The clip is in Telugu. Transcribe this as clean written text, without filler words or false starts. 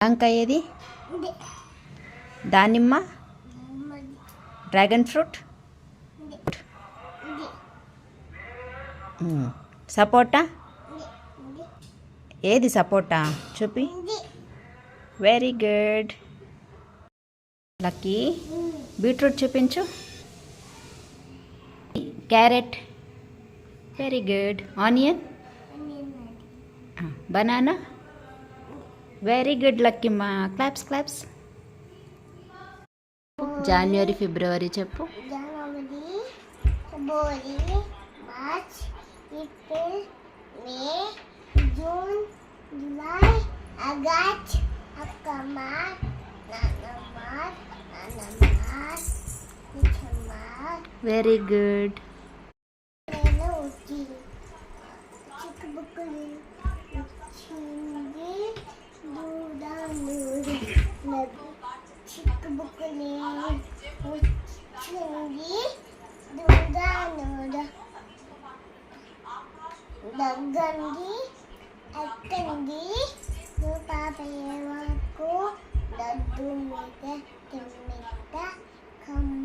జాంకాయ ఏది? దానిమ్మ, డ్రాగన్ ఫ్రూట్, సపోటా ఏది? సపోటా చూపి. Very good Lucky. బీట్రూట్ చూపించు. Carrot, very good. Onion, banana, very good లక్కీమ్మా. Claps claps. జనవరి, ఫిబ్రవరి చెప్పు. January, February, March, April, May, June, July, August, October, November, December. Very good. నేను చిక్కుబుక్కులు వచ్చింది దూడాలు చిక్కుబుక్కులు వచ్చింది దూడాలు దగ్గండి ఎక్కండి పాపయ్య వరకు దద్దు మీద కిమ్మిట కమ్మ